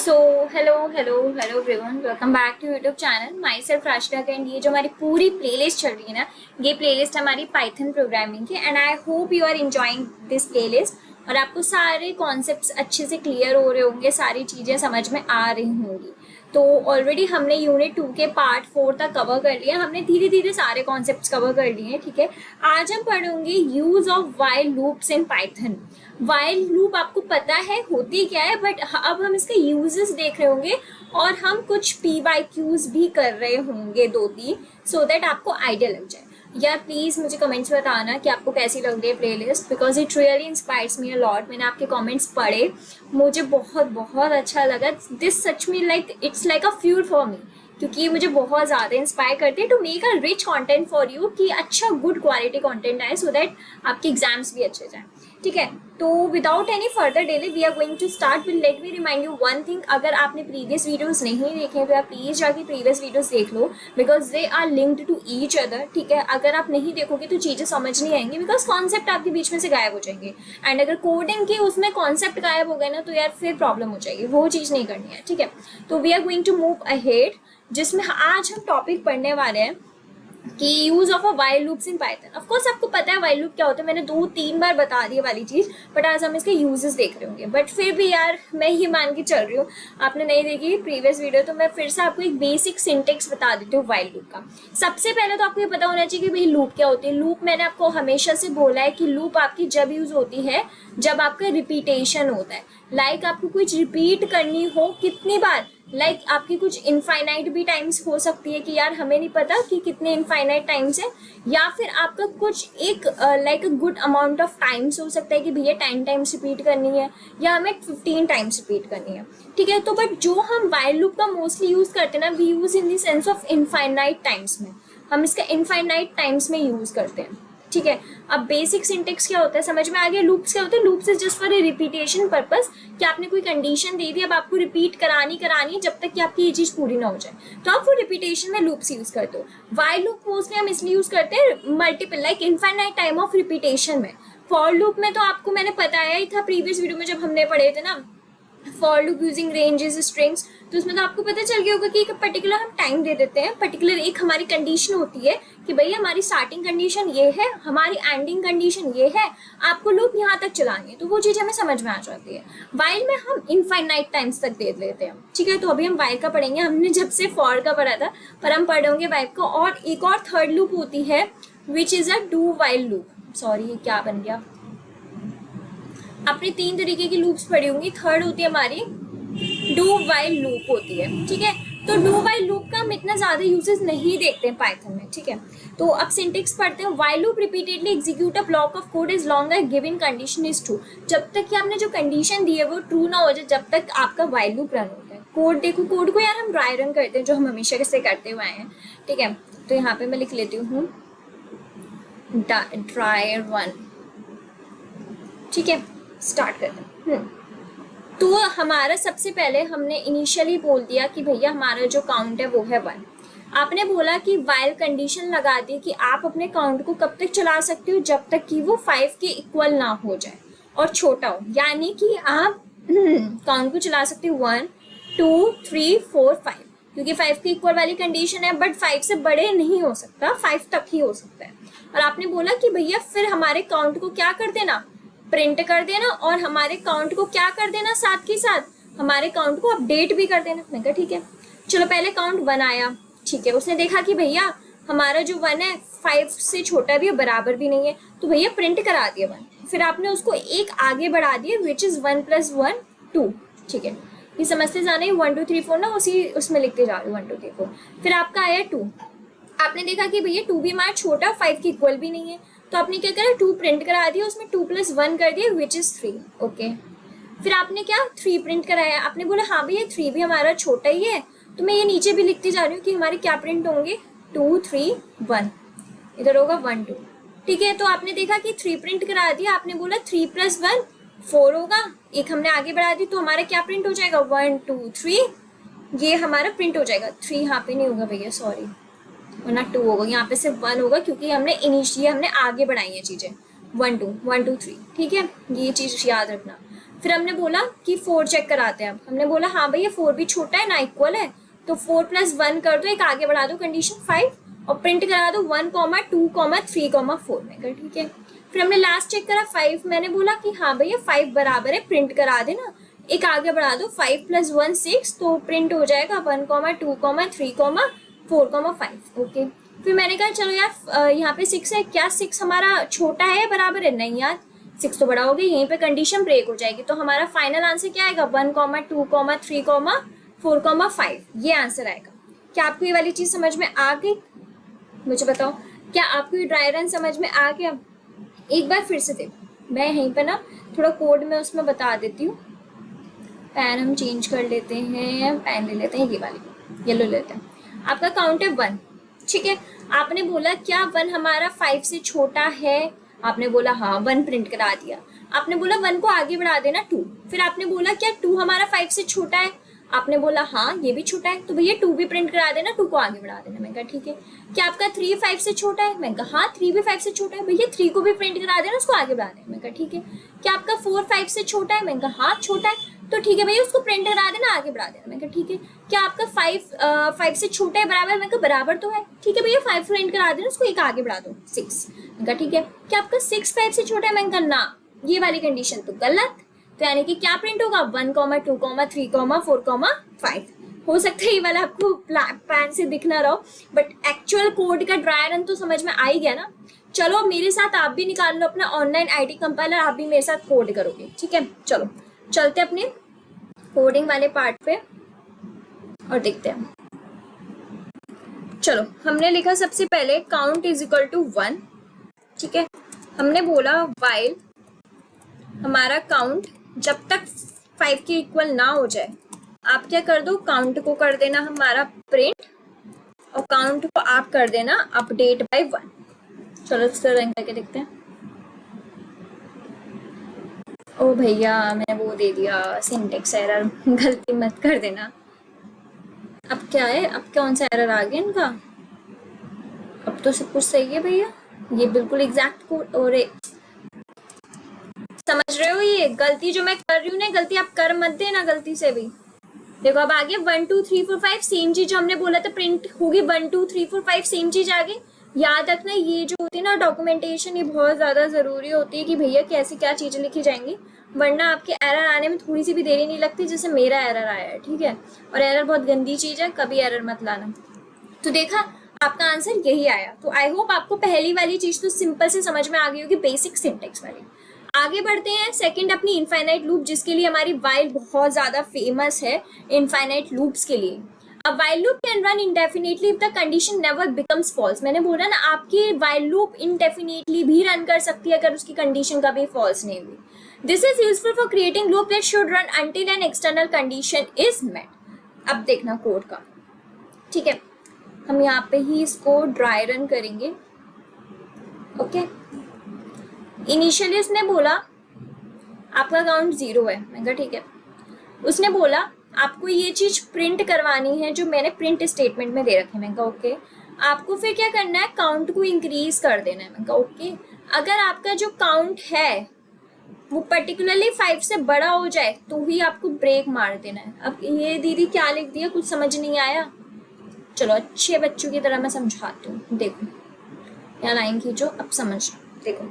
So hello hello hello everyone, welcome back to YouTube channel myself Rashika and ये जो हमारी पूरी playlist चल रही है ना, ये प्लेलिस्ट हमारी पाइथन प्रोग्रामिंग की। And I hope you are enjoying this playlist और आपको सारे कॉन्सेप्ट्स अच्छे से क्लियर हो रहे होंगे, सारी चीज़ें समझ में आ रही होंगी। तो ऑलरेडी हमने यूनिट 2 के पार्ट 4 तक कवर कर लिया, हमने धीरे धीरे सारे कॉन्सेप्ट्स कवर कर लिए हैं। ठीक है, आज हम पढ़ेंगे use of while loops in Python. While loop आपको पता है होती क्या है, बट अब हम इसके यूजेस देख रहे होंगे और हम कुछ PYQs भी कर रहे होंगे 2-3, सो दैट आपको आइडिया लग जाए। यार प्लीज़ मुझे कमेंट्स में बताना कि आपको कैसी लग रही है playlist, because it really inspires me a lot. मैंने आपके कमेंट्स पढ़े, मुझे बहुत बहुत अच्छा लगा। This such me like it's like a fuel for me, क्योंकि ये मुझे बहुत ज़्यादा इंस्पायर करते हैं to make a rich content for you, कि अच्छा गुड क्वालिटी कंटेंट आए, सो दैट आपके एग्जाम्स भी अच्छे जाएं। ठीक है, तो without any further delay we are going to start. Will let me remind you one thing, अगर आपने प्रीवियस वीडियोस नहीं देखे तो आप प्लीज़ जाके प्रीवियस वीडियोस देख लो, because they are linked to each other. ठीक है, अगर आप नहीं देखोगे तो चीज़ें समझ नहीं आएंगी, बिकॉज कॉन्सेप्ट आपके बीच में से गायब हो जाएंगे। एंड अगर कोडिंग की उसमें कॉन्सेप्ट गायब हो गए ना, तो यार फिर प्रॉब्लम हो जाएगी, वो चीज़ नहीं करनी है। ठीक है, तो we are going to move ahead, जिसमें आज हम टॉपिक पढ़ने वाले हैं कि use of a while loops in Python. Of course आपको पता है व्हाइल लूप क्या होता है, मैंने 2-3 बार बता दी वाली चीज़, बट आज हम इसके यूजेस देख रहे होंगे। बट फिर भी यार मैं ही मान के चल रही हूँ, आपने नहीं देखी प्रीवियस वीडियो, तो मैं फिर से आपको एक बेसिक सिंटेक्स बता देती हूँ व्हाइल लूप का। सबसे पहले तो आपको ये पता होना चाहिए कि भाई लूप क्या होती है। लूप मैंने आपको हमेशा से बोला है कि लूप आपकी जब यूज होती है जब आपका रिपीटेशन होता है। लाइक आपको कुछ रिपीट करनी हो कितनी बार, लाइक आपकी कुछ इनफाइनाइट भी टाइम्स हो सकती है कि यार हमें नहीं पता कि कितने इनफाइनाइट टाइम्स है, या फिर आपका कुछ एक like a good amount of times हो सकता है कि भैया 10 टाइम्स रिपीट करनी है या हमें 15 टाइम्स रिपीट करनी है। ठीक है, तो बट जो हम व्हाइल लूप का मोस्टली यूज करते हैं ना, we use in the sense of infinite times में, हम इसका इनफाइनाइट टाइम्स में यूज करते हैं। ठीक है, अब बेसिक सिंटेक्स क्या होता है समझ में आ गया। लूप्स क्या होते हैं, loops is just for a repetition purpose, कि आपने कोई कंडीशन दे दी, अब आपको रिपीट करानी है जब तक कि आपकी ये चीज पूरी ना हो जाए, तो आप वो रिपीटेशन में लूप्स यूज करते हो। व्हाइल लूप मोस्टली हम इसलिए यूज करते हैं multiple like infinite time of repetition में। फॉर लूप में तो आपको मैंने बताया ही था प्रीवियस वीडियो में जब हमने पढ़े थे ना, for loop using ranges strings, तो उसमें तो आपको पता चल गया होगा कि एक पर्टिकुलर हम टाइम दे देते हैं, पर्टिकुलर एक हमारी कंडीशन होती है कि भैया हमारी स्टार्टिंग कंडीशन ये है, हमारी एंडिंग कंडीशन ये है, आपको लूप यहाँ तक चलानी है, तो वो चीज़ हमें समझ में आ जाती है। वाइल में हम इनफाइनाइट टाइम्स तक दे लेते हैं। ठीक है, तो अभी हम वाइल का पढ़ेंगे, हमने जब से फॉर का पढ़ा था, पर हम पढ़ेंगे वाइल का। और एक और थर्ड लूप होती है which is a do while loop. Sorry ये क्या बन गया, आपने 3 तरीके की लूप्स पढ़ी होंगी। थर्ड होती है हमारी डू वाइल लूप होती है। ठीक है, तो डू वाइल लूप का हम इतना ज्यादा यूजेस नहीं देखते हैं पाइथन में। ठीक है, तो अब सिंटेक्स पढ़ते हैं। While loop repeatedly execute a block of code is long a given condition is true. जब तक कि आपने जो कंडीशन दी है वो ट्रू ना हो जाए, जब तक आपका वाइल लूप रन होता है। कोड देखो, कोड को यार हम ड्राई रन करते हैं, जो हम हमेशा से करते हुए आए हैं। ठीक है, तो यहाँ पे मैं लिख लेती हूँ ड्राई रन। ठीक है, स्टार्ट करते हैं। तो हमारा सबसे पहले हमने इनिशियली बोल दिया कि भैया हमारा जो काउंट है वो है 1। आपने बोला कि वाइल कंडीशन लगा दी कि आप अपने काउंट को कब तक चला सकते हो, जब तक कि वो 5 के इक्वल ना हो जाए और छोटा हो। यानी कि आप काउंट को चला सकते हो 1 2 3 4 5, क्योंकि 5 के इक्वल वाली कंडीशन है, बट 5 से बड़े नहीं हो सकता, 5 तक ही हो सकता है। और आपने बोला कि भैया फिर हमारे काउंट को क्या कर देना, प्रिंट कर देना, और हमारे काउंट को क्या कर देना, साथ के साथ हमारे काउंट को अपडेट भी कर देना। मैं कहा ठीक है, चलो पहले काउंट 1 आया। ठीक है, उसने देखा कि भैया हमारा जो 1 है 5 से छोटा भी है, बराबर भी नहीं है, तो भैया प्रिंट करा दिया 1। फिर आपने उसको एक आगे बढ़ा दिया विच इज 1 + 1 2। ठीक है, ये समझते जाने 1 2 3 4 ना, उसी उसमें लिखते जा रहे हो 1 2 3 4। फिर आपका आया 2। आपने देखा कि भैया 2 भी हमारा छोटा, 5 के इक्वल भी नहीं है, तो आपने क्या करा, 2 प्रिंट करा दिया, उसमें 2 + 1 कर दिया विच इज 3। ओके, फिर आपने क्या 3 प्रिंट कराया। आपने बोला हाँ भैया 3 भी हमारा छोटा ही है, तो मैं ये नीचे भी लिखती जा रही हूँ कि हमारे क्या प्रिंट होंगे, 2 3 1, इधर होगा 1 2। ठीक है, तो आपने देखा कि 3 प्रिंट करा दिया, आपने बोला 3 + 1 4 होगा, एक हमने आगे बढ़ा दी, तो हमारा क्या प्रिंट हो जाएगा 1 2 3, ये हमारा प्रिंट हो जाएगा। 3 यहाँ पे नहीं होगा भैया, सॉरी, वरना 2 होगा, यहाँ पे सिर्फ 1 होगा, क्योंकि हमने आगे बढ़ाई है चीज़ें। 1 2 1 2 3। ठीक है, ये चीज़ याद रखना। फिर हमने बोला कि 4 चेक कराते हैं। अब हमने बोला हाँ भैया 4 भी छोटा है ना इक्वल है, तो 4 + 1 कर दो, एक आगे बढ़ा दो कंडीशन 5 और प्रिंट करा दो 1, 2, 3, 4 में कर। ठीक है, फिर हमने लास्ट चेक करा 5, मैंने बोला कि हाँ भैया 5 बराबर है, प्रिंट करा देना, एक आगे बढ़ा दो 5 + 1 6, तो प्रिंट हो जाएगा 1, 2, 3, 4, 5। ओके, फिर मैंने कहा चलो यार यहाँ पे 6 है, क्या 6 हमारा छोटा है बराबर है? नहीं यार 6 तो बड़ा हो गया, यहीं पे कंडीशन ब्रेक हो जाएगी, तो हमारा फाइनल आंसर क्या आएगा? 1, 2, 3, 4, 5, ये आंसर आएगा। क्या आपको ये वाली चीज समझ में आ गई? मुझे बताओ, क्या आपको ये ड्राई रन समझ में आ गया? एक बार फिर से देखो, मैं यहीं पे ना थोड़ा कोड में उसमें बता देती हूँ। पेन हम चेंज कर लेते हैं, पेन ले लेते हैं, ये वाली येलो लेते हैं। आपका काउंट है 1, ठीक है। आपने बोला क्या 1 हमारा 5 से छोटा है? आपने बोला हाँ, 1 प्रिंट करा दिया। आपने बोला 1 को आगे बढ़ा देना 2। फिर आपने बोला क्या 2 हमारा 5 से छोटा है? आपने बोला हाँ ये भी छोटा है, तो भैया 2 भी प्रिंट करा देना, 2 को आगे बढ़ा देना। मैं कहा ठीक है। क्या आपका 3 5 से छोटा है? मैं कहा हाँ 3 भी 5 से छोटा है, भैया 3 को भी प्रिंट करा देना, उसको आगे बढ़ा देना। मैं कहा ठीक है। क्या आपका 4 5 से छोटा है? मैं कहा हाँ छोटा है, तो ठीक है भैया उसको प्रिंट करा देना, आगे बढ़ा देना। मैं कहा ठीक है। क्या आपका 5 से छोटा है बराबर? मैं कहा बराबर तो है, ठीक है भैया 5 प्रिंट करा देना, उसको एक आगे बढ़ा दो 6। मैं कहा ठीक है। क्या आपका 6 5 से छोटा है? मैं कहा ना, ये वाली कंडीशन तो गलत, तो यानी कि क्या प्रिंट होगा? 1, 2, 3, 4, 5। हो सकता है ये वाला आपको पैन से दिख ना रहा हो, बट एक्चुअल कोड का ड्राई रन तो समझ में आ ही गया ना। चलो अब मेरे साथ आप भी निकाल लो अपना ऑनलाइन आईटी कंपाइलर, आप भी मेरे साथ कोड करोगे, ठीक है। चलो चलते अपने कोडिंग वाले पार्ट पे और देखते हैं। चलो हमने लिखा सबसे पहले काउंट इज इक्वल टू 1, ठीक है। हमने बोला वाइल हमारा काउंट जब तक 5 के इक्वल ना हो जाए, आप क्या कर दो, काउंट को कर देना हमारा प्रिंट और काउंट को आप कर देना अपडेट बाय 1। चलो इससे रन करके देखते हैं। ओ भैया मैंने वो दे दिया सिंटेक्स एरर, गलती मत कर देना। अब क्या है, अब कौन सा एरर आ गया इनका? अब तो सब कुछ सही है भैया, ये बिल्कुल एग्जैक्ट कोड। और समझ रहे हो, ये गलती जो मैं कर रही हूँ ना, गलती आप कर मत देना गलती से भी। देखो अब आगे 1 2 3 4 5 सेम चीज जो हमने बोला था प्रिंट होगी, 1 2 3 4 5 सेम चीज आ गई। याद रखना ये जो होती है ना डॉक्यूमेंटेशन, ये बहुत ज्यादा जरूरी होती है कि भैया कैसे क्या चीजें लिखी जाएंगी, वरना आपके एरर आने में थोड़ी सी भी देरी नहीं लगती, जैसे मेरा एरर आया है, ठीक है। और एरर बहुत गंदी चीज है, कभी एरर मत लाना। तो देखा आपका आंसर यही आया। तो आई होप आपको पहली वाली चीज तो सिंपल से समझ में आ गई होगी, बेसिक सिंटेक्स वाली। आगे बढ़ते हैं सेकंड अपनी इनफाइनाइट लूप, जिसके लिए हमारी वाइल बहुत ज्यादा फेमस है इनफाइनाइट लूप्स के लिए। अब while loop can run indefinitely if the condition never becomes false. मैंने बोला ना आपकी वाइल लूप इंडेफिनेटली भी रन कर सकती है अगर उसकी कंडीशन कभी फॉल्स नहीं हुई। This is useful for creating loop that should run until an external condition is met. अब देखना कोड का, ठीक है। हम यहाँ पे ही इसको ड्राई रन करेंगे, ओके। इनिशियली उसने बोला आपका काउंट 0 है, मैं कहा ठीक है। उसने बोला आपको ये चीज प्रिंट करवानी है जो मैंने प्रिंट स्टेटमेंट में दे रखी है, मैं कहा ओके। आपको फिर क्या करना है, काउंट को इंक्रीज कर देना है, मैं कहा ओके। अगर आपका जो काउंट है वो पर्टिकुलरली 5 से बड़ा हो जाए तो ही आपको ब्रेक मार देना है। अब ये दीदी क्या लिख दिया, कुछ समझ नहीं आया। चलो अच्छे बच्चों की तरह मैं समझाती हूँ, देखो यहाँ लाइन खींचो, अब समझ देखो।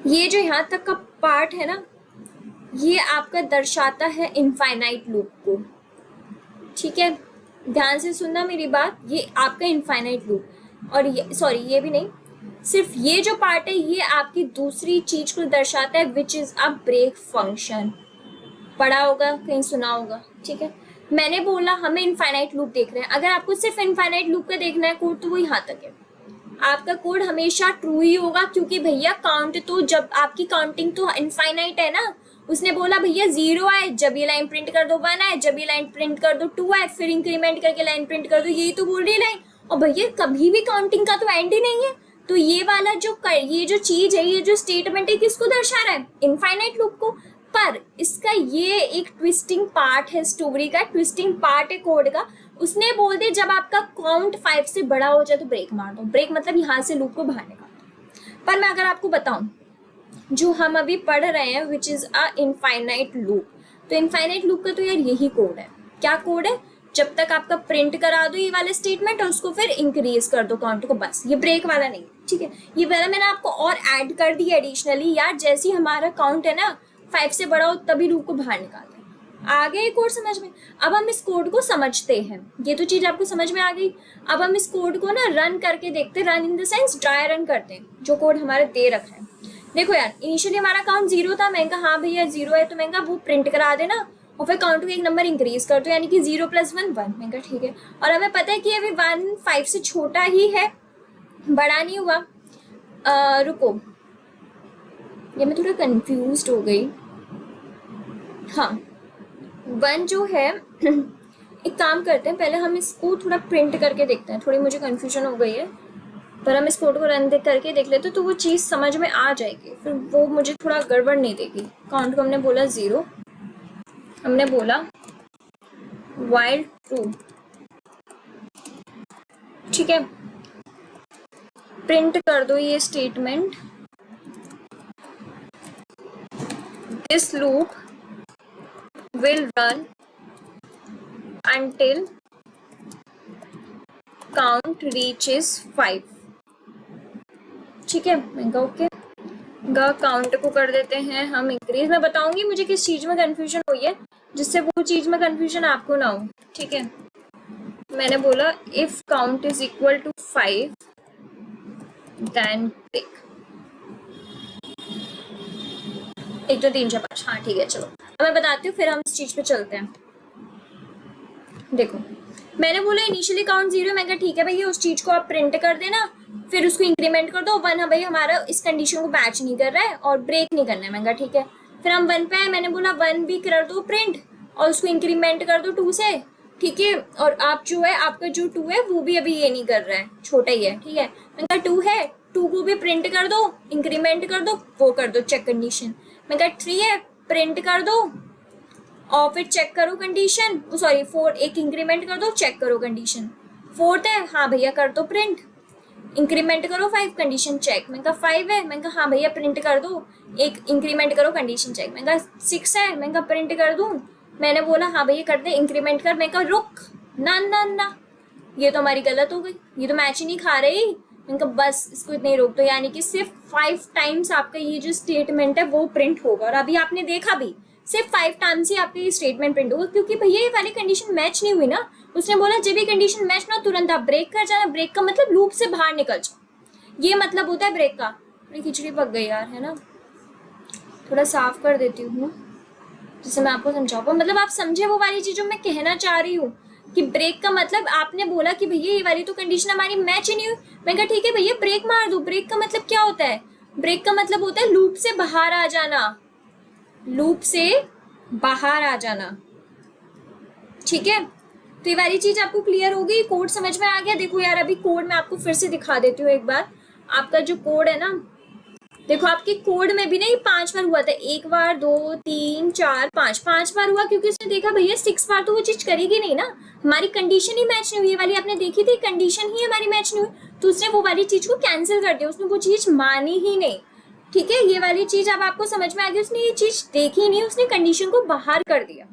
ये जो यहाँ तक का पार्ट है ना, ये आपका दर्शाता है इनफाइनाइट लूप को, ठीक है। ध्यान से सुनना मेरी बात, ये आपका इनफाइनाइट लूप। और ये सॉरी ये भी नहीं, सिर्फ ये जो पार्ट है ये आपकी दूसरी चीज को दर्शाता है, which is a break function. पढ़ा होगा कहीं, सुना होगा, ठीक है। मैंने बोला हमें इनफाइनाइट लूप देख रहे हैं, अगर आपको सिर्फ इनफाइनाइट लूप का देखना है कोड तो वो यहाँ तक है। आपका कोड हमेशा ट्रू ही होगा, क्योंकि भैया काउंट तो जब आपकी काउंटिंग तो इनफाइनाइट है ना। उसने बोला भैया 0 आए जब ये लाइन प्रिंट कर दो, 1 आए जब ये लाइन प्रिंट कर दो, 2 आए फिर इंक्रीमेंट करके लाइन प्रिंट कर दो, यही तो बोल रही है लाइन। और भैया कभी भी काउंटिंग का तो एंड ही नहीं है। तो ये वाला ये जो चीज है, ये जो स्टेटमेंट है, किसको दर्शा रहा है, इनफाइनाइट लूप को। पर इसका ये एक ट्विस्टिंग पार्ट है, स्टोरी का ट्विस्टिंग पार्ट है कोड का। उसने बोल दिया जब आपका काउंट 5 से बड़ा हो जाए तो ब्रेक मार दो। ब्रेक मतलब यहाँ से लूप को बाहर निकाल दो। पर मैं अगर आपको बताऊं जो हम अभी पढ़ रहे हैं विच इज अ इनफाइनाइट लूप। तो इनफाइनाइट लूप का तो यार यही कोड है। क्या कोड है? जब तक आपका प्रिंट करा दो ये वाला स्टेटमेंट और उसको फिर इंक्रीज कर दो काउंट को, बस। ये ब्रेक वाला नहीं, ठीक है। ये वाला मैंने आपको और ऐड कर दिया एडिशनली यार, जैसे ही हमारा काउंट है ना 5 से बड़ा हो तभी लूप को बाहर निकालते हैं। आ गया ये कोड समझ में? अब हम इस कोड को समझते हैं, ये तो चीज आपको समझ में आ गई। अब हम इस कोड को ना रन करके देखते हैं, run in the sense dry run करते हैं, जो कोड हमारा दे रखा है। देखो यार, इनिशियली हमारा काउंट 0 था, मैं कहा हाँ भैया 0 है, तो मैं कहा वो प्रिंट करा देना और फिर काउंट को एक नंबर इंक्रीज कर दो, यानी कि 0 + 1 1। मैं कहा ठीक है। और हमें पता है कि अभी 1 5 से छोटा ही है, बड़ा नहीं हुआ। रुको, ये मैं थोड़ा कंफ्यूज हो गई। हाँ, 1 जो है एक काम करते हैं, पहले हम इसको थोड़ा प्रिंट करके देखते हैं। थोड़ी मुझे कंफ्यूजन हो गई है, पर हम इस कोड को रन करके देख लेते तो वो चीज़ समझ में आ जाएगी, फिर वो मुझे थोड़ा गड़बड़ नहीं देगी। काउंट को हमने बोला 0, हमने बोला while true, ठीक है। प्रिंट कर दो ये statement, this loop will run until count reaches 5, ठीक है। मैं कहा ओके, काउंट को कर देते हैं हम इंक्रीज। मैं बताऊंगी मुझे किस चीज में कंफ्यूजन हुई है, जिससे वो चीज में कंफ्यूजन आपको ना हो, ठीक है। मैंने बोला if count is equal to 5 then break. 1 2 3 4 5, हाँ ठीक है। चलो अब मैं बताती हूँ, फिर हम इस चीज पे चलते हैं। देखो, मैंने बोला इनिशियली काउंट 0, मैं कहा ठीक है भैया उस चीज को आप प्रिंट कर देना, फिर उसको इंक्रीमेंट कर दो। 1 भाई हमारा इस कंडीशन को मैच नहीं कर रहा है और ब्रेक नहीं करना है। मैं कहा ठीक है। फिर हम 1 पे आए, मैंने बोला 1 भी कर दो प्रिंट और उसको इंक्रीमेंट कर दो 2 से, ठीक है। और आप जो है, आपका जो 2 है वो भी अभी ये नहीं कर रहा है, छोटा ही है, ठीक है। मैं कहा 2 है, 2 को भी प्रिंट कर दो, इंक्रीमेंट कर दो, वो कर दो चेक कंडीशन। मैं कहा 3 है, प्रिंट कर दो और फिर चेक करो कंडीशन, सॉरी 4, एक इंक्रीमेंट कर दो, चेक करो कंडीशन। 4 है, हाँ भैया कर दो प्रिंट, इंक्रीमेंट करो 5, कंडीशन चेक। मैं कहा 5 है, मैं कहा हाँ भैया प्रिंट कर दो, एक इंक्रीमेंट करो, कंडीशन चेक। मैं कहा 6 है, मैं कहा प्रिंट कर दूं, मैंने बोला हाँ भैया कर दे, इंक्रीमेंट कर। मैं कहा रुक, ना ना ना, ये तो हमारी गलत हो गई, ये तो मैच ही नहीं खा रही। मैंने कहा बस इसको इतने ही रोक दो, यानी कि सिर्फ 5 टाइम्स आपका ये जो स्टेटमेंट है वो प्रिंट होगा। और अभी आपने देखा भी सिर्फ 5 टाइम्स ही आपका ये स्टेटमेंट प्रिंट होगा, क्योंकि भैया ये वाली कंडीशन मैच नहीं हुई ना। उसने बोला जब भी कंडीशन मैच ना तुरंत आप ब्रेक कर जाना। ब्रेक का मतलब लूप से बाहर निकल जाओ, ये मतलब होता है ब्रेक का। थोड़ी खिचड़ी पक गई यार, है ना, थोड़ा साफ कर देती हूँ जिससे मैं आपको समझा पाऊँ, मतलब आप समझे वो वाली चीज जो मैं कहना चाह रही हूँ कि ब्रेक का मतलब, आपने बोला कि भैया ये वाली तो कंडीशन हमारी मैच ही नहीं हुई। मैं कहा ठीक है भैया ब्रेक मार दो। ब्रेक का मतलब क्या होता है? ब्रेक का मतलब होता है लूप से बाहर आ जाना, लूप से बाहर आ जाना, ठीक है। तो ये वाली चीज आपको क्लियर हो गई, कोड समझ में आ गया। देखो यार अभी कोड मैं आपको फिर से दिखा देती हूँ एक बार। आपका जो कोड है ना, देखो आपके कोड में भी नहीं 5 बार हुआ था, 1 बार 2 3 4 5 बार हुआ, क्योंकि उसने देखा भैया 6 बार तो वो चीज करेगी नहीं ना, हमारी कंडीशन ही मैच नहीं हुई। ये वाली आपने देखी थी, कंडीशन ही हमारी मैच नहीं हुई, तो उसने वो वाली चीज को कैंसिल कर दिया, उसने वो चीज मानी ही नहीं, ठीक है। ये वाली चीज अब आपको समझ में आ गई, उसने ये चीज देखी नहीं, उसने कंडीशन को बाहर कर दिया।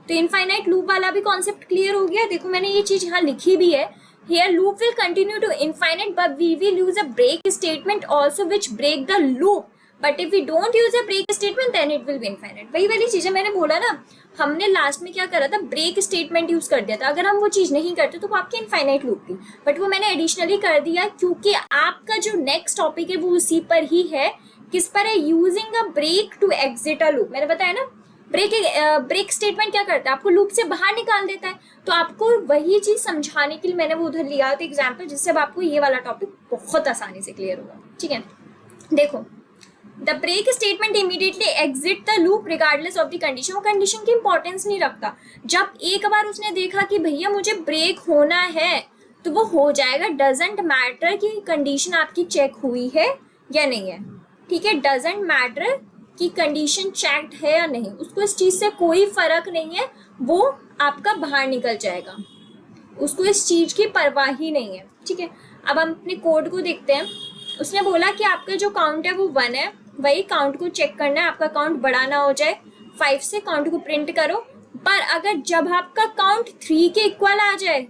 तो इनफाइनाइट लूप वाला भी कॉन्सेप्ट क्लियर हो गया। देखो मैंने ये चीज यहाँ लिखी भी है, here loop will continue to infinite but we will use a break statement also which break the loop, but if we don't use a break statement then it will be infinite। वही वाली चीजें मैंने बोला ना, हमने last में क्या करा था, ब्रेक स्टेटमेंट यूज कर दिया था। अगर हम वो चीज नहीं करते तो वो आपकी इनफाइनाइट लूप थी, बट वो मैंने एडिशनली कर दिया क्योंकि आपका जो नेक्स्ट टॉपिक है वो उसी पर ही है। किस पर है? Using a break to exit a loop. मैंने बताया ना, ब्रेक स्टेटमेंट क्या करता है, आपको लूप से बाहर निकाल देता है। तो आपको वही चीज समझाने के लिए मैंने वो उधर लिया था एग्जाम्पल, जिससे अब आपको ये वाला टॉपिक बहुत आसानी से क्लियर होगा, ठीक है। देखो, the break statement immediately exit the loop regardless of the condition. वो कंडीशन की इंपॉर्टेंस नहीं रखता। जब एक बार उसने देखा कि भैया मुझे ब्रेक होना है तो वो हो जाएगा, डजेंट मैटर कि कंडीशन आपकी चेक हुई है या नहीं है, ठीक है। डजेंट मैटर कि कंडीशन चेक्ड है या नहीं, उसको इस चीज से कोई फर्क नहीं है, वो आपका बाहर निकल जाएगा, उसको इस चीज की परवाह ही नहीं है, ठीक है। अब हम अपने कोड को देखते हैं। उसने बोला कि आपका जो काउंट है वो 1 है, वही काउंट को चेक करना है, आपका काउंट बड़ा ना हो जाए 5 से, काउंट को प्रिंट करो। पर अगर जब आपका काउंट 3 के इक्वल आ जाए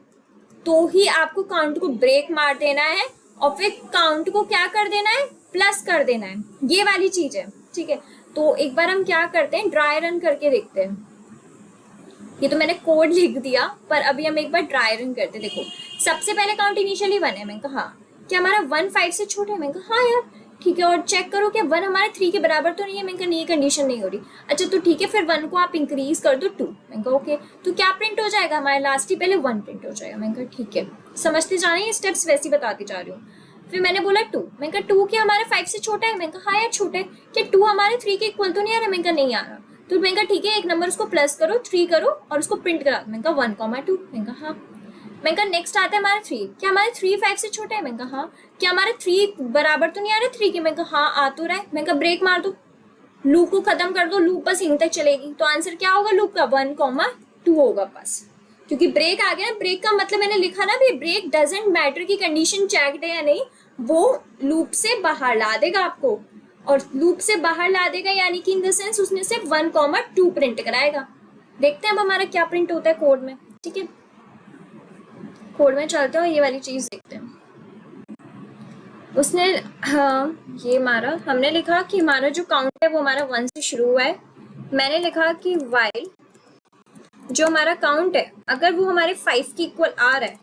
तो ही आपको काउंट को ब्रेक मार देना है और फिर काउंट को क्या कर देना है, प्लस कर देना है। ये वाली चीज है, ठीक है। तो एक बार हम क्या करते हैं, ड्राई रन करके देखते हैं। ये तो मैंने कोड लिख दिया, पर अभी हम एक बार ड्राई रन करते हैं। देखो सबसे पहले काउंट इनिशियली 1 है, मैंने कहा हाँ। क्या हमारा 1 5 से छोटा है, मैंने कहा हाँ यार ठीक है। और चेक करो क्या 1 हमारे 3 के बराबर तो नहीं है, मैंने कहा नहीं, कंडीशन नहीं हो रही। अच्छा तो ठीक है, फिर 1 को आप इंक्रीज कर दो 2, मैंने कहा ओके। तो क्या प्रिंट हो जाएगा, हमारे लास्ट ही पहले 1 प्रिंट हो जाएगा। मैंने कहा ठीक है, समझते जा रहे हैं, स्टेप्स वैसे ही बताती जा रही हूँ। फिर मैंने बोला 2, मैंने कहा 2 क्या हमारे 5 से छोटा है, मैंने कहा हाँ यार छोटा है। क्या 2 हमारे 3 के इक्वल तो नहीं आ रहा, मैंने कहा नहीं आ रहा। तो मैंने कहा ठीक है, एक नंबर उसको प्लस करो, 3 करो और उसको प्रिंट करा। मैंने कहा 1,2, मैंने कहा हाँ। मैंने कहा नेक्स्ट आता है हमारा 3, क्या हमारे 3 5 से छोटा है, मैंने कहा हाँ। क्या हमारे 3 बराबर तो नहीं आ रहा 3 के, मैंने कहा हाँ आ तो रहा है। मैंने कहा ब्रेक मार दो, लूप को खत्म कर दो, लूप बस यहीं तक चलेगी। तो आंसर क्या होगा लूप का, 1,2 होगा बस, क्योंकि ब्रेक आ गया ना। ब्रेक का मतलब मैंने लिखा ना भी, ब्रेक डजेंट मैटर की कंडीशन चेक्ड है या नहीं, वो लूप से बाहर ला देगा आपको। और लूप से बाहर ला देगा यानी कि इन द सेंस उसने सिर्फ 1,2 प्रिंट कराएगा। देखते हैं अब हमारा क्या प्रिंट होता है कोड में, ठीक है। कोड में चलते हैं और ये वाली चीज देखते हैं। उसने हाँ ये हमारा, हमने लिखा कि हमारा जो काउंट है वो हमारा 1 से शुरू हुआ है। मैंने लिखा कि वाइल जो हमारा काउंट है अगर वो हमारे 5 के इक्वल आ रहा है,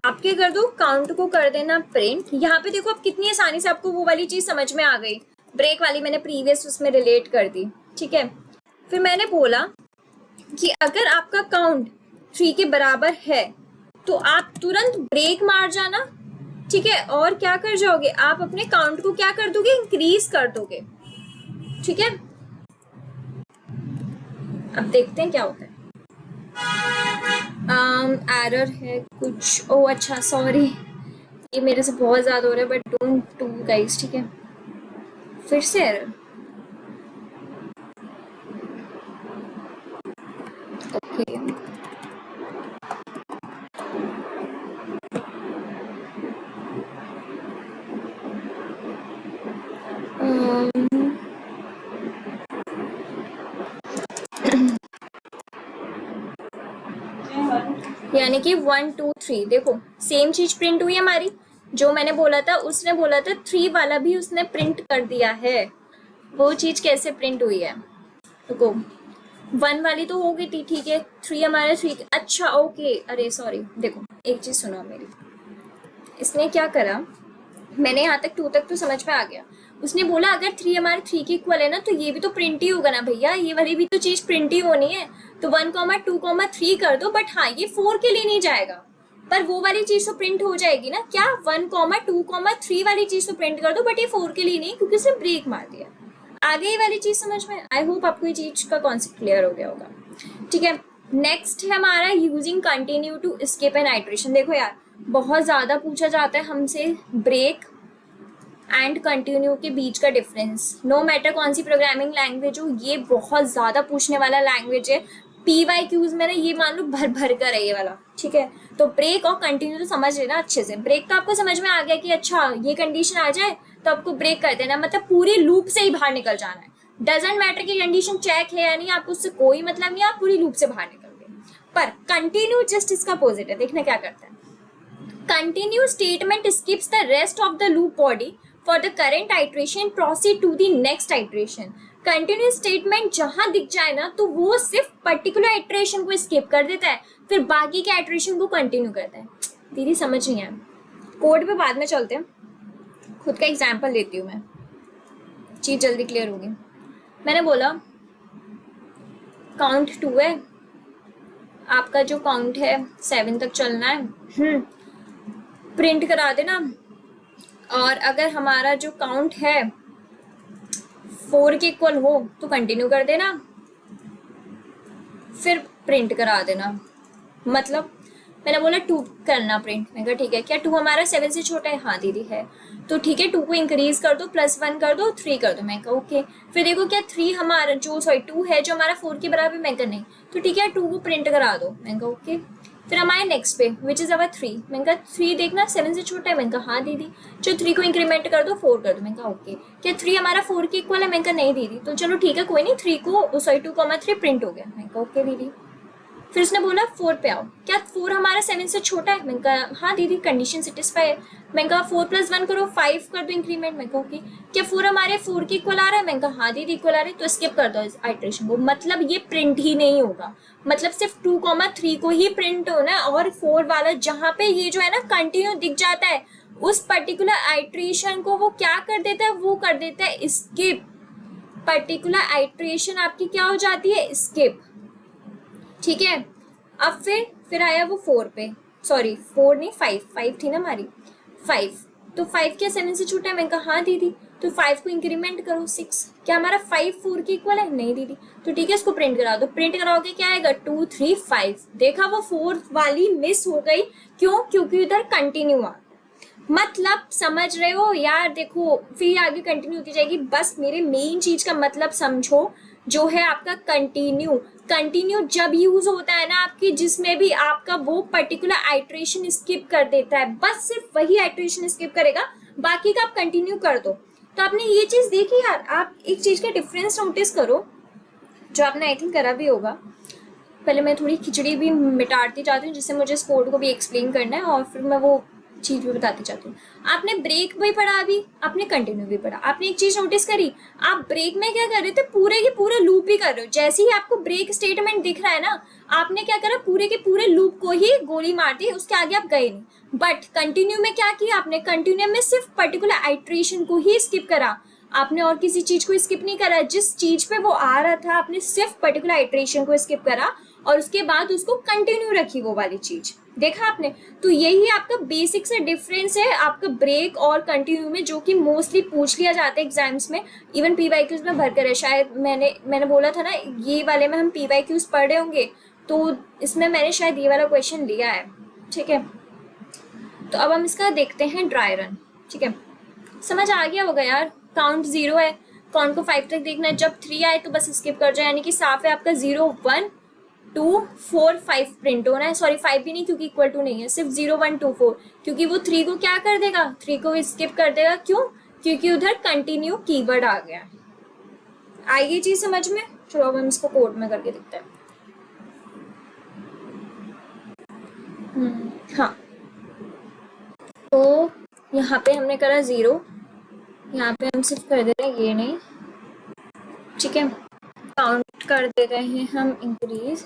आप क्या कर दो, काउंट को कर देना प्रिंट। यहाँ पे देखो अब कितनी आसानी से आपको वो वाली चीज समझ में आ गई, ब्रेक वाली मैंने प्रीवियस उसमें रिलेट कर दी, ठीक है। फिर मैंने बोला कि अगर आपका काउंट 3 के बराबर है तो आप तुरंत ब्रेक मार जाना, ठीक है। और क्या कर जाओगे, आप अपने काउंट को क्या कर दोगे, इंक्रीज कर दोगे, ठीक है। अब देखते हैं क्या होता है। एरर है कुछ, ओ अच्छा सॉरी, ये मेरे से बहुत ज्यादा हो रहा है, बट डोंट डू गाइस, ठीक है। फिर से एरर, ओके। यानी कि 1 2 3 देखो सेम चीज प्रिंट हुई है हमारी। जो मैंने बोला था, उसने बोला था 3 वाला भी उसने प्रिंट कर दिया है। वो चीज कैसे प्रिंट हुई है, देखो 1 वाली तो हो गई थी, ठीक है। 3 हमारे 3, अच्छा ओके, अरे सॉरी। देखो एक चीज सुनो मेरी, इसने क्या करा, मैंने यहाँ तक 2 तक तो समझ में आ गया। उसने बोला अगर 3 हमारे 3 के इक्वल है ना, तो ये भी तो प्रिंट ही होगा ना भैया, ये वाली भी तो चीज प्रिंट ही होनी है। तो 1,2,3 कर दो, बट हाँ ये 4 के लिए नहीं जाएगा, पर वो वाली चीज तो प्रिंट हो जाएगी ना। क्या 1,2,3 वाली चीज तो प्रिंट कर दो, बट ये 4 के लिए नहीं, क्योंकि उसने ब्रेक मार दिया। आगे ये वाली चीज समझ में, आई होप आपको ये चीज का कॉन्सेप्ट क्लियर हो गया होगा, ठीक है। नेक्स्ट है हमारा using continue to skip an iteration. देखो यार बहुत ज्यादा पूछा जाता है हमसे ब्रेक एंड कंटिन्यू के बीच का डिफरेंस, नो मैटर कौन सी प्रोग्रामिंग लैंग्वेज हो, ये बहुत ज्यादा पूछने वाला लैंग्वेज है। PYQs में ना ये मान लो भर भर कर है ये वाला, ठीक है। तो ब्रेक और कंटिन्यू तो समझ लेना अच्छे से। ब्रेक तो आपको समझ में आ गया कि अच्छा ये कंडीशन आ जाए तो आपको ब्रेक कर देना, मतलब पूरी लूप से ही बाहर निकल जाना है। डजेंट मैटर की कंडीशन चेक है या नहीं, आपको उससे कोई मतलब नहीं, आप पूरी लूप से बाहर निकल गए। पर कंटिन्यू जस्ट इसका अपोजिट है, देखना क्या करता है। Continue statement skips the rest of the loop body for the current iteration proceed to the next iteration। Continuous statement जहां दिख जाए ना तो वो सिर्फ पर्टिकुलर इटरेशन को स्किप कर देता है, फिर बाकी के इटरेशन को कंटिन्यू करता है। दीदी समझ नहीं आया, कोड पे बाद में चलते हैं, खुद का एग्जांपल लेती हूँ मैं, चीज जल्दी क्लियर होगी। मैंने बोला काउंट 2 है, आपका जो काउंट है 7 तक चलना है, प्रिंट करा देना। और अगर हमारा जो काउंट है 4 के इक्वल हो तो कंटिन्यू कर देना, फिर प्रिंट करा देना। मतलब मैंने बोला 2 करना प्रिंट, मैंने कहा ठीक है। क्या 2 हमारा 7 से छोटा है, हाँ दीदी है, तो ठीक है 2 को इंक्रीज कर दो, +1 कर दो, 3 कर दो, मैंने कहा ओके। फिर देखो क्या 3 हमारा जो 2 है जो हमारा 4 के बराबर, मैं कहा नहीं, तो ठीक है 2 को प्रिंट करा दो, मैंने कहा ओके। फिर हमारे नेक्स्ट पे विच इज अवर 3। मैंने कहा 3 देखना 7 से छोटा है। मैंने कहा हाँ दीदी। चलो 3 को इंक्रीमेंट कर दो 4 कर दो। मैंने कहा ओके। क्या 3 हमारा 4 के इक्वल है? मैंने कहा नहीं दीदी। तो चलो ठीक है कोई नहीं, 3 को सॉरी 2,3 प्रिंट हो गया। मैंने कहा ओके दीदी। फिर उसने बोला 4 पे आओ। क्या 4 हमारा 7 से छोटा है? मैंने कहा हाँ दीदी कंडीशन सेटिस्फाई है। मैंने कहा 4 + 1 करो 5 कर दो इंक्रीमेंट। मैंने कहा ओके। क्या 4 हमारे 4 के इक्वल आ रहा है? मैंने कहा हाँ दीदी इक्वल आ रहा है। तो स्किप कर दो इस आइट्रेशन को, मतलब ये प्रिंट ही नहीं होगा, मतलब सिर्फ 2,3 को ही प्रिंट होना है। और 4 वाला जहाँ पे ये जो है ना कंटिन्यू दिख जाता है उस पर्टिकुलर आइट्रेशन को वो क्या कर देता है, वो कर देता है स्किप। पर्टिकुलर आइट्रेशन आपकी क्या हो जाती है? स्किप। ठीक है। अब फिर आया वो 4 पे, सॉरी 4 नहीं 5 थी ना हमारी 5। तो 5 क्या 7 से छोटा है? मैंने कहा हाँ दीदी। तो 5 को इंक्रीमेंट करो 6। क्या हमारा 5 4 के इक्वल है? नहीं दीदी। तो ठीक है इसको प्रिंट करा दो। प्रिंट कराओगे क्या आएगा? 2 3 5। देखा वो 4 वाली मिस हो गई। क्यों? क्योंकि उधर कंटिन्यू आ, मतलब समझ रहे हो यार। देखो फिर आगे कंटिन्यू होती जाएगी, बस मेरे मेन चीज का मतलब समझो जो है आपका कंटिन्यू। कंटिन्यू जब यूज होता है ना आपकी, जिसमें भी आपका वो पर्टिकुलर आइट्रेशन स्किप कर देता है, बस सिर्फ वही आइट्रेशन स्किप करेगा, बाकी का आप कंटिन्यू कर दो। तो आपने ये चीज देखी यार। आप एक चीज का डिफरेंस नोटिस करो जो आपने आई थिंक करा भी होगा। पहले मैं थोड़ी खिचड़ी भी मिटाती जाती हूँ जिससे मुझे इस कोड को भी एक्सप्लेन करना है और फिर मैं वो चीज भी बताती जाती हूँ। आपने ब्रेक भी पढ़ा, अभी आपने कंटिन्यू भी पढ़ा। आपने एक चीज नोटिस करी, आप ब्रेक में क्या कर रहे थे? पूरे के पूरे लूप ही कर रहे हो। जैसे ही आपको ब्रेक स्टेटमेंट दिख रहा है ना, आपने क्या करा? पूरे के पूरे लूप को ही गोली मार दी, उसके आगे आप गए नहीं। बट कंटिन्यू में क्या किया आपने? कंटिन्यू में सिर्फ पर्टिकुलर आइट्रेशन को ही स्किप करा, आपने और किसी चीज को स्किप नहीं करा। जिस चीज पे वो आ रहा था आपने सिर्फ पर्टिकुलर आइट्रेशन को स्किप करा और उसके बाद उसको कंटिन्यू रखी वो वाली चीज। देखा आपने? तो यही आपका बेसिक से डिफरेंस है आपका ब्रेक और कंटिन्यू में, जो कि मोस्टली पूछ लिया जाता है एग्जाम्स में, इवन पीवाईक्यूज में भरकर है। शायद मैंने बोला था ना ये वाले में हम पीवाईक्यूज पढ़ रहे होंगे, तो इसमें मैंने शायद ये वाला क्वेश्चन लिया है। ठीक है, तो अब हम इसका देखते हैं ड्राई रन। ठीक है, समझ आ गया होगा यार। काउंट 0 है, काउंट को 5 तक देखना है। जब 3 आए तो बस स्किप कर जाए, यानी कि साफ है आपका 0 1 2 4 5 प्रिंट होना है। सॉरी 5 भी नहीं क्योंकि इक्वल टू नहीं है, सिर्फ 0 1 2 4, क्योंकि वो 3 को क्या कर देगा? 3 को स्किप कर देगा। क्यों? क्योंकि उधर कंटिन्यू कीवर्ड आ गया। आई ये चीज समझ में? चलो अब हम इसको कोड में करके देखते हैं। हाँ, तो यहाँ पे हमने करा 0, यहाँ पे हम सिर्फ कर दे रहे हैं ये नहीं। ठीक है, काउंट कर दे रहे हैं हम इंक्रीज।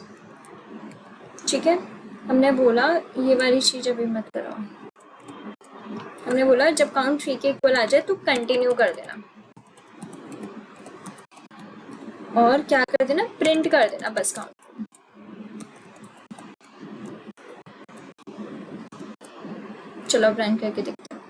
ठीक है, हमने बोला ये वाली चीज अभी मत कराओ। हमने बोला जब काउंट 3 के इक्वल आ जाए तो कंटिन्यू कर देना और क्या कर देना? प्रिंट कर देना बस काउंट। चलो अब रन करके देखते हैं।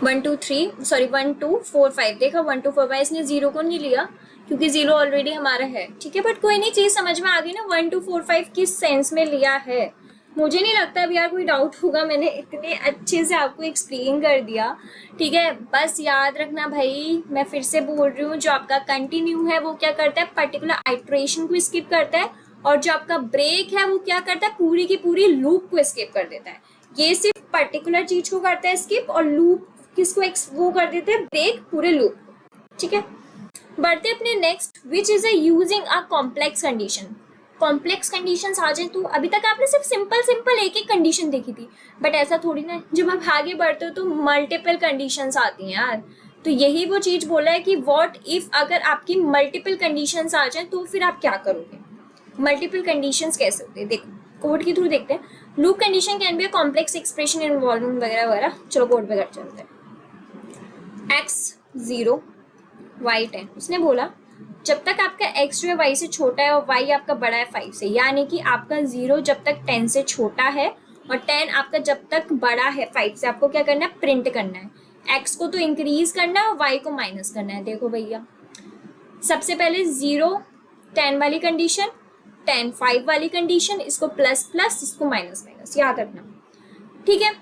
1 2 3 सॉरी 1 2 4 5। देखा 1 2 4 5 इसने 0 को नहीं लिया क्योंकि 0 ऑलरेडी हमारा है। ठीक है, बट कोई नहीं, चीज समझ में आ गई ना 1 2 4 5 किस सेंस में लिया है। मुझे नहीं लगता अभी यार कोई डाउट होगा, मैंने इतने अच्छे से आपको एक्सप्लेन कर दिया। ठीक है, बस याद रखना भाई, मैं फिर से बोल रही हूँ, जो आपका कंटिन्यू है वो क्या करता है? पर्टिकुलर आइट्रेशन को स्किप करता है, और जो आपका ब्रेक है वो क्या करता है? पूरी की पूरी लूप को स्किप कर देता है। ये सिर्फ पर्टिकुलर चीज को करता है स्किप, और लूप किसको वो कर देते हैं? ब्रेक पूरे लूप। ठीक है, बढ़ते अपने next, which is using a complex condition. Complex conditions आ जाए तो अभी तक आपने सिर्फ सिंपल एक एक कंडीशन देखी थी, बट ऐसा थोड़ी ना है। जब आप आगे बढ़ते हो तो मल्टीपल कंडीशंस आती हैं यार। तो यही वो चीज बोला है कि व्हाट इफ अगर आपकी मल्टीपल कंडीशंस आ जाए तो फिर आप क्या करोगे? मल्टीपल कंडीशंस कैसे होते हैं देखो, कोड के थ्रू देखते हैं। Loop condition can be a complex expression involving वगैरह वगैरह। चलो कोड पे कर चलते हैं। x 0 y 10। उसने बोला जब तक आपका x जो है y से छोटा है और y आपका बड़ा है 5 से, यानी कि आपका 0 जब तक 10 से छोटा है और 10 आपका जब तक बड़ा है 5 से, आपको क्या करना है? प्रिंट करना है। x को तो इंक्रीज करना है और y को माइनस करना है। देखो भैया, सबसे पहले 0 10 वाली कंडीशन, 10 5 वाली कंडीशन, इसको प्लस प्लस, इसको माइनस माइनस, याद रखना। ठीक है,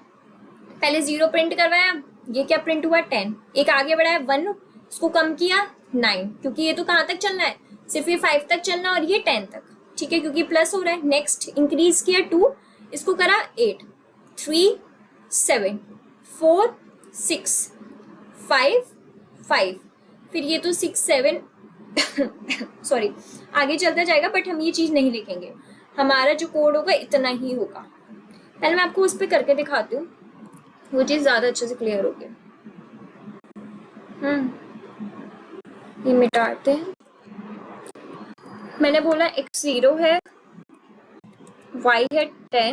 पहले 0 प्रिंट करवाया, ये क्या प्रिंट हुआ? 10। एक आगे बढ़ाया 1, इसको कम किया 9, क्योंकि ये तो कहाँ तक चलना है? सिर्फ ये 5 तक चलना और ये 10 तक। ठीक है, क्योंकि प्लस हो रहा है। नेक्स्ट इंक्रीज किया 2, इसको करा 8, 3 7 4 6 5 5, फिर ये तो 6 7 सॉरी आगे चलता जाएगा, बट हम ये चीज नहीं लिखेंगे, हमारा जो कोड होगा इतना ही होगा। पहले मैं आपको उस पर करके दिखाती हूँ, वो चीज ज्यादा अच्छे से क्लियर होगी। ये मिटाते हैं। मैंने बोला x 0 है, y है 10,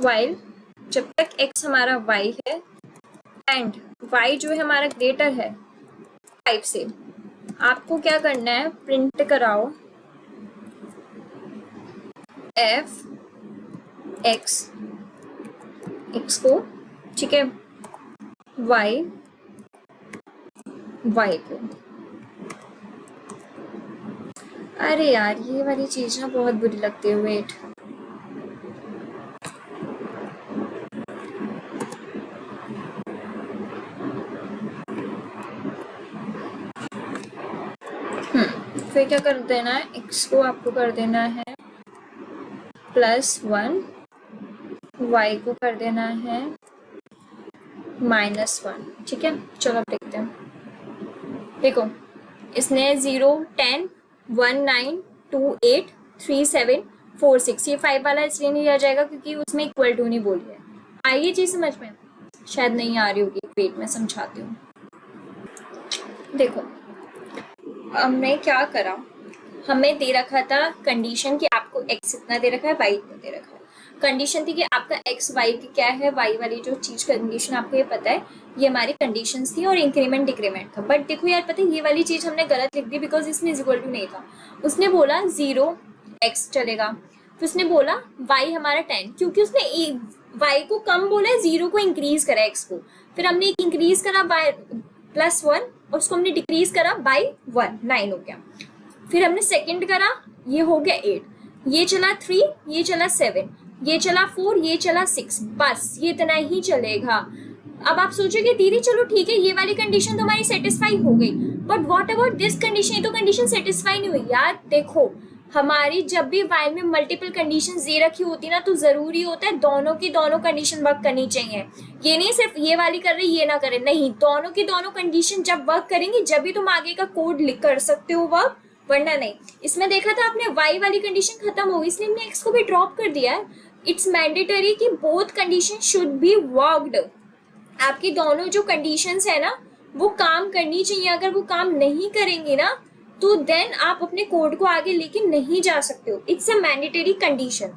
while जब तक x हमारा y है एंड y जो है हमारा ग्रेटर है 5 से, आपको क्या करना है, प्रिंट कराओ f x को, ठीक है, y को। अरे यार ये वाली चीज ना बहुत बुरी लगती है, वेट फिर क्या कर देना है, x को आपको कर देना है +1, y को कर देना है -1, ठीक है। चलो अब देखते हैं। देखो इसने 0 10 1 9 2 8 3 7 4 6, ये 5 वाला इसलिए नहीं आ जाएगा क्योंकि उसमें इक्वल टू नहीं बोली है। आइए चीज समझ में, शायद नहीं आ रही होगी, वेट में समझाती हूँ। देखो हमने क्या करा, हमें दे रखा था कंडीशन कि आपको x इतना दे रखा है, y इतना दे रखा है। कंडीशन थी कि आपका x y की क्या है, y वाली जो चीज कंडीशन आपको ये पता है, ये हमारी कंडीशंस थी और इंक्रीमेंट डिक्रीमेंट था। बट देखो यार पता है ये वाली चीज हमने गलत लिख दी, बिकॉज इसमें इक्वल टू नहीं था। उसने बोला 0 x चलेगा, फिर उसने बोला y हमारा 10, क्योंकि उसने y को कम बोला है, 0 को इंक्रीज करा x को, फिर हमने एक इंक्रीज करा by +1 और उसको हमने डिक्रीज करा by 1, 9 हो गया। फिर हमने सेकंड करा, ये हो गया 8, ये चला 3, ये चला 7, ये चला 4, ये चला 6, बस ये इतना ही चलेगा। अब आप सोचोगे दीदी चलो ठीक है ये वाली कंडीशन तो हमारी सेटिस्फाई हो गई, but what about this condition, ये तो कंडीशन सेटिस्फाई नहीं हुई यार। देखो हमारी जब भी वाइल में मल्टीपल कंडीशन दे रखी होती ना, तो जरूरी होता है दोनों की दोनों कंडीशन वर्क करनी चाहिए। ये नहीं सिर्फ ये वाली कर रही ये ना करे, नहीं, दोनों की दोनों कंडीशन जब वर्क करेंगी जब भी तुम आगे का कोड लिख कर सकते हो वर्क, वरना नहीं। इसमें देखा था आपने y वाली कंडीशन खत्म हो गई, इसलिए हमने x को भी ड्रॉप कर दिया है। इट्स मैंडेटरी कि both condition should be worked, आपकी दोनों जो कंडीशंस है ना वो काम करनी चाहिए। अगर वो काम नहीं करेंगी ना तो देन आप अपने कोड को आगे लेके नहीं जा सकते हो। It's a mandatory condition.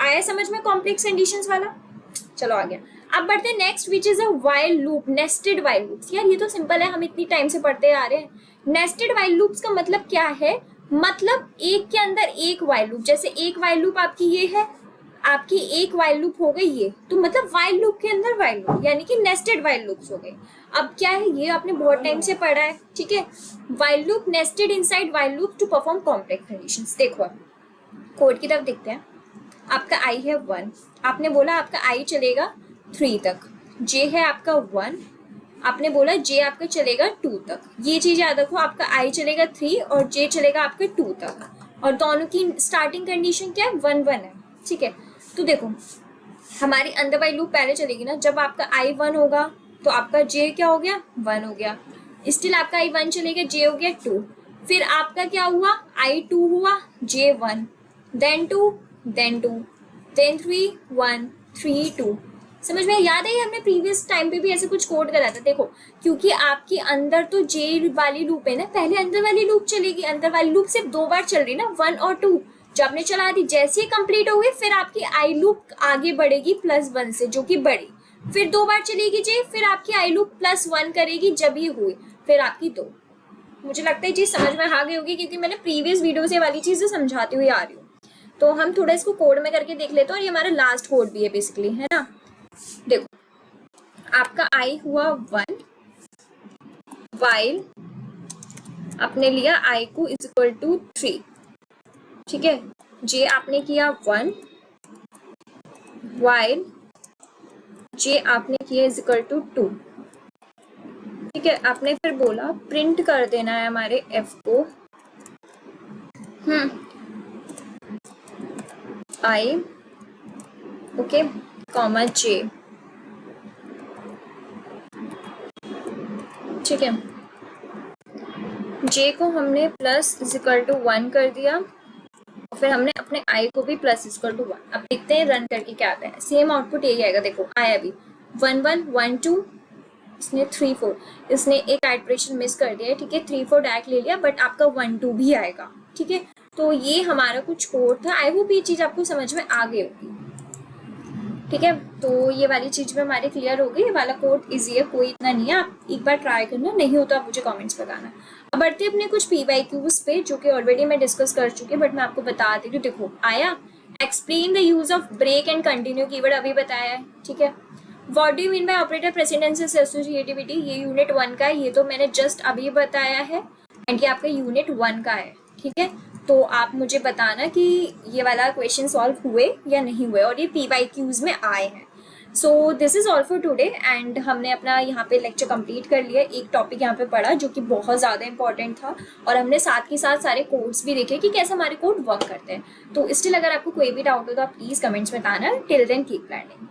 आया समझ में कॉम्प्लेक्स कंडीशंस वाला? चलो आ गया। अब बढ़ते हैं next, which is a while loop, nested while loops. यार ये तो सिंपल है, हम इतनी टाइम से पढ़ते आ रहे हैं। नेस्टेड वाइल लूप्स का मतलब क्या है, मतलब एक के अंदर एक वाइल लूप। जैसे एक वाइल लूप आपकी ये है, आपकी एक वाइल लूप हो गई ये, तो मतलब वाइल लूप के अंदर वाइल लूप, यानी कि नेस्टेड वाइल लूप्स हो गए। अब क्या है, ये आपने बहुत टाइम से पढ़ा है, ठीक है। While loop nested inside while loop to perform complex conditions. देखो कोड की तरफ देखते हैं। आपका i है 1, आपने बोला आपका i चलेगा 3 तक, j है आपका 1, आपने बोला j आपका चलेगा 2 तक। ये चीज याद रखो, आपका i चलेगा 3 और j चलेगा आपका 2 तक, और दोनों की स्टार्टिंग कंडीशन क्या है, 1 1 है, ठीक है। तो देखो हमारी अंदर वाली लूप पहले चलेगी ना, जब आपका i 1 होगा तो आपका j क्या हो गया, 1 हो गया। स्टिल आपका i 1 चलेगा, j हो गया 2, फिर आपका क्या हुआ, i 2 हुआ, j 1, then 2 then 2 then 3 1 3 2। समझ में याद है, हमने प्रीवियस टाइम पे भी ऐसे कुछ कोड करा था। देखो क्योंकि आपके अंदर तो j वाली लूप है ना, पहले अंदर वाली लूप चलेगी। अंदर वाली लूप सिर्फ 2 बार चल रही ना, 1 और 2, जो आपने चला दी, जैसे ही कंप्लीट हो गई फिर आपकी आई लूप आगे बढ़ेगी +1 से, जो कि बड़ी, फिर 2 बार चलेगी j, फिर आपकी आई लूप +1 करेगी जब ये हुई, फिर आपकी 2। मुझे लगता है चीज समझ में आ गई होगी, क्योंकि मैंने प्रीवियस वीडियो से वाली चीजें समझाती हुई आ रही हूँ। तो हम थोड़ा इसको कोड में करके देख लेते हैं, और ये हमारा लास्ट कोड भी है बेसिकली, है ना। देखो आपका i हुआ 1, वाइल आपने लिया i को =3, ठीक है। j आपने किया 1, वाइल j आपने किया =2, ठीक है। आपने फिर बोला प्रिंट कर देना है हमारे f को आई ओके कॉमा जे, ठीक है। जे को हमने प्लस इज इक्वल टू 1 कर दिया, और फिर हमने अपने आई को भी प्लस इज इक्वल टू 1। अब देखते हैं रन करके क्या आता है। सेम आउटपुट यही आएगा, देखो आया भी 1 1 1 2, इसने 3 4, इसने एक आइटरेशन मिस कर दिया है, ठीक है। 3 4 डायरेक्ट ले लिया, बट आपका 1 2 भी आएगा, ठीक है। तो ये हमारा कुछ कोड था। आई होप ये चीज़ आपको समझ में आ गई होगी, ठीक है। तो ये वाली चीज़ में हमारे क्लियर हो गई। ये वाला कोड इजी है, कोई इतना नहीं है, आप एक बार ट्राई करना, नहीं हो तो आप मुझे कमेंट्स बताना। अब बढ़ते हैं अपने कुछ PYQs पे, जो कि ऑलरेडी मैं डिस्कस कर चुकी हूँ, बट मैं आपको बता दी हूँ। देखो आया, explain the use of break and continue keyword अभी बताया है, ठीक है। What do you mean by operator precedence associativity, ये यूनिट 1 का है, ये तो मैंने जस्ट अभी बताया है, एंड ये आपका यूनिट 1 का है, ठीक है। तो आप मुझे बताना कि ये वाला क्वेश्चन सॉल्व हुए या नहीं हुए, और ये PYQs में आए हैं। So this is all for today, and हमने अपना यहाँ पे लेक्चर कंप्लीट कर लिया। एक टॉपिक यहाँ पे पढ़ा जो कि बहुत ज़्यादा इंपॉर्टेंट था, और हमने साथ के साथ सारे कोड्स भी देखे कि कैसे हमारे कोड वर्क करते हैं। तो स्टिल अगर आपको कोई भी डाउट हो तो आप प्लीज़ कमेंट्स में बताना। Till then keep learning.